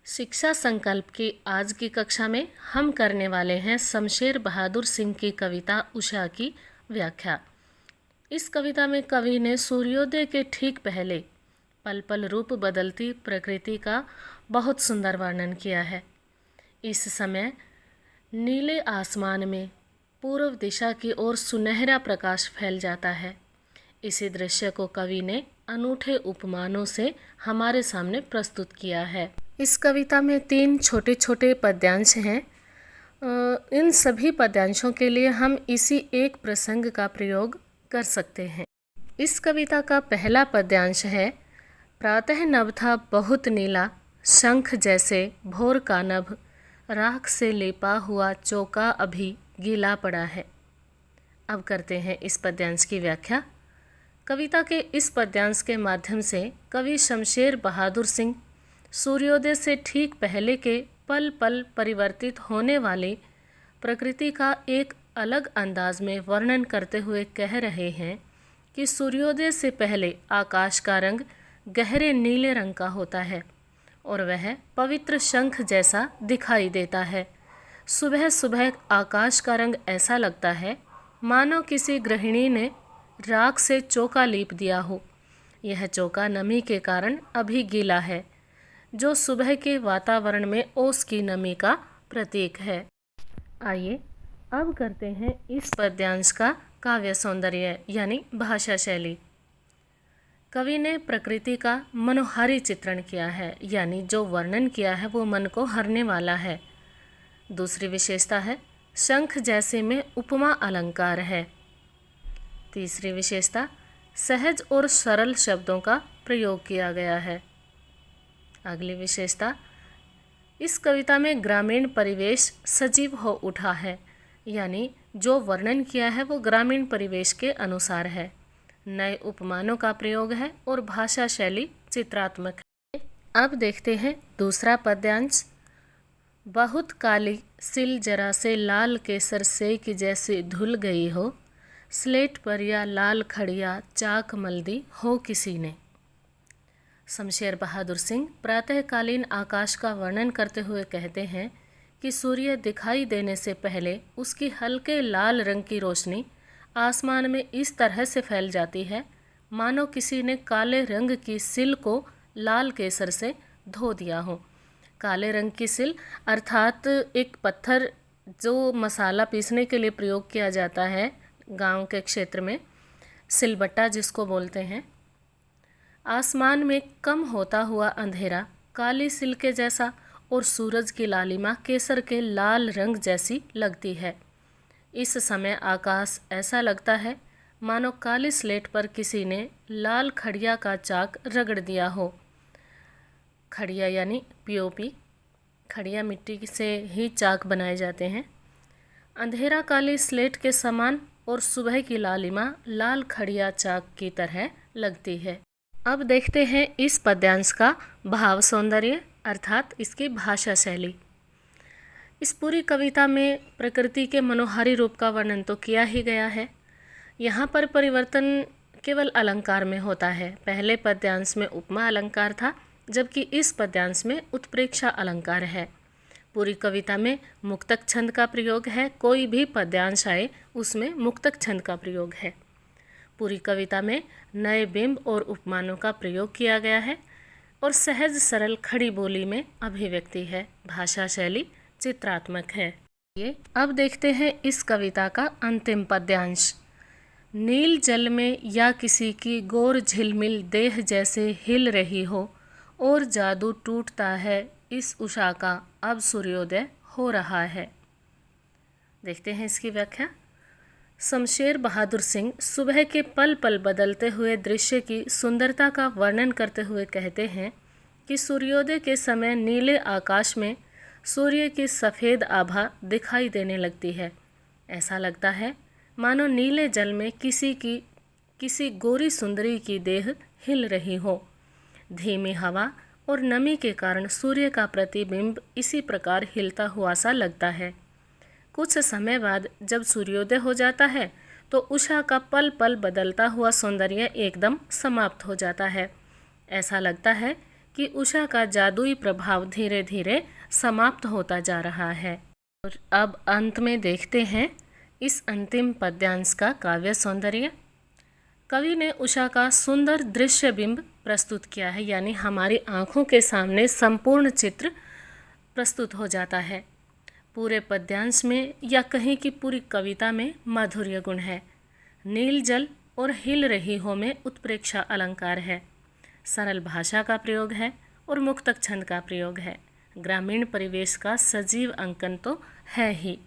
शिक्षा संकल्प की आज की कक्षा में हम करने वाले हैं शमशेर बहादुर सिंह की कविता उषा की व्याख्या। इस कविता में कवि ने सूर्योदय के ठीक पहले पल पल रूप बदलती प्रकृति का बहुत सुंदर वर्णन किया है। इस समय नीले आसमान में पूर्व दिशा की ओर सुनहरा प्रकाश फैल जाता है। इसी दृश्य को कवि ने अनूठे उपमानों से हमारे सामने प्रस्तुत किया है। इस कविता में 3 छोटे छोटे पद्यांश हैं। इन सभी पद्यांशों के लिए हम इसी एक प्रसंग का प्रयोग कर सकते हैं। इस कविता का पहला पद्यांश है, प्रातः नभ था बहुत नीला, शंख जैसे भोर का नभ, राख से लेपा हुआ चौका अभी गीला पड़ा है। अब करते हैं इस पद्यांश की व्याख्या। कविता के इस पद्यांश के माध्यम से कवि शमशेर बहादुर सिंह सूर्योदय से ठीक पहले के पल पल परिवर्तित होने वाली प्रकृति का एक अलग अंदाज में वर्णन करते हुए कह रहे हैं कि सूर्योदय से पहले आकाश का रंग गहरे नीले रंग का होता है और वह पवित्र शंख जैसा दिखाई देता है। सुबह सुबह आकाश का रंग ऐसा लगता है मानो किसी गृहिणी ने राख से चौका लीप दिया हो। यह चौका नमी के कारण अभी गीला है, जो सुबह के वातावरण में ओस की नमी का प्रतीक है। आइए अब करते हैं इस पद्यांश का काव्य सौंदर्य यानी भाषा शैली। कवि ने प्रकृति का मनोहारी चित्रण किया है, यानी जो वर्णन किया है वो मन को हरने वाला है। दूसरी विशेषता है शंख जैसे में उपमा अलंकार है। तीसरी विशेषता सहज और सरल शब्दों का प्रयोग किया गया है। अगली विशेषता, इस कविता में ग्रामीण परिवेश सजीव हो उठा है, यानी जो वर्णन किया है वो ग्रामीण परिवेश के अनुसार है। नए उपमानों का प्रयोग है और भाषा शैली चित्रात्मक है। अब देखते हैं दूसरा पद्यांश। बहुत काली सिल जरा से लाल केसर से की जैसे धुल गई हो, स्लेट पर या लाल खड़िया चाक मल्दी हो किसी ने। शमशेर बहादुर सिंह प्रातःकालीन आकाश का वर्णन करते हुए कहते हैं कि सूर्य दिखाई देने से पहले उसकी हल्के लाल रंग की रोशनी आसमान में इस तरह से फैल जाती है मानो किसी ने काले रंग की सिल को लाल केसर से धो दिया हो। काले रंग की सिल अर्थात एक पत्थर जो मसाला पीसने के लिए प्रयोग किया जाता है गांव के क्षेत्र में, सिलबट्टा जिसको बोलते हैं। आसमान में कम होता हुआ अंधेरा काली सिल के जैसा और सूरज की लालिमा केसर के लाल रंग जैसी लगती है। इस समय आकाश ऐसा लगता है मानो काली स्लेट पर किसी ने लाल खड़िया का चाक रगड़ दिया हो। खड़िया यानी पीओपी, खड़िया मिट्टी से ही चाक बनाए जाते हैं। अंधेरा काली स्लेट के समान और सुबह की लालिमा लाल खड़िया चाक की तरह लगती है। अब देखते हैं इस पद्यांश का भाव सौंदर्य अर्थात इसकी भाषा शैली। इस पूरी कविता में प्रकृति के मनोहारी रूप का वर्णन तो किया ही गया है। यहाँ पर परिवर्तन केवल अलंकार में होता है। पहले पद्यांश में उपमा अलंकार था, जबकि इस पद्यांश में उत्प्रेक्षा अलंकार है। पूरी कविता में मुक्तक छंद का प्रयोग है। कोई भी पद्यांश आए उसमें मुक्तक छंद का प्रयोग है। पूरी कविता में नए बिंब और उपमानों का प्रयोग किया गया है और सहज सरल खड़ी बोली में अभिव्यक्ति है। भाषा शैली चित्रात्मक है। ये अब देखते हैं इस कविता का अंतिम पद्यांश। नील जल में या किसी की गोर झिलमिल देह जैसे हिल रही हो और जादू टूटता है इस उषा का, अब सूर्योदय हो रहा है। देखते हैं इसकी व्याख्या। शमशेर बहादुर सिंह सुबह के पल पल बदलते हुए दृश्य की सुंदरता का वर्णन करते हुए कहते हैं कि सूर्योदय के समय नीले आकाश में सूर्य की सफ़ेद आभा दिखाई देने लगती है। ऐसा लगता है मानो नीले जल में किसी गोरी सुंदरी की देह हिल रही हो। धीमी हवा और नमी के कारण सूर्य का प्रतिबिंब इसी प्रकार हिलता हुआ सा लगता है। कुछ समय बाद जब सूर्योदय हो जाता है तो उषा का पल पल बदलता हुआ सौंदर्य एकदम समाप्त हो जाता है। ऐसा लगता है कि उषा का जादुई प्रभाव धीरे धीरे समाप्त होता जा रहा है। और अब अंत में देखते हैं इस अंतिम पद्यांश का काव्य सौंदर्य। कवि ने उषा का सुंदर दृश्य बिंब प्रस्तुत किया है, यानी हमारी आँखों के सामने संपूर्ण चित्र प्रस्तुत हो जाता है। पूरे पद्यांश में या कहीं की पूरी कविता में माधुर्य गुण है। नील जल और हिल रही हो में उत्प्रेक्षा अलंकार है। सरल भाषा का प्रयोग है और मुक्तक छंद का प्रयोग है। ग्रामीण परिवेश का सजीव अंकन तो है ही।